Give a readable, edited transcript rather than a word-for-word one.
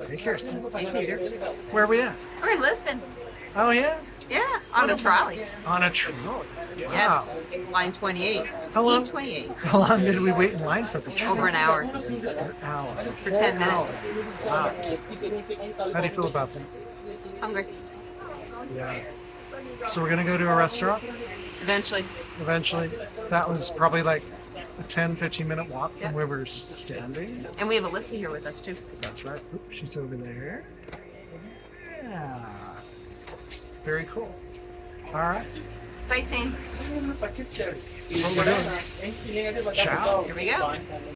Hey, Kirsten. Hey, Peter. Where are we at? We're in Lisbon. Oh, yeah? Yeah, on a trolley. On a trolley. Wow. Yes, line 28. How long? E28. How long did we wait in line for the trolley? Over an hour. An hour. For 10 minutes. Wow. How do you feel about that? Hungry. Yeah. So we're going to go to a restaurant Eventually. eventually. That was probably like a 10-15 minute walk from Yeah. where we're standing. And we have Alyssa here with us, too. That's right. Oop, she's over there. Yeah. Very cool. All right. Sightseeing. What we're doing. Ciao. Here we go.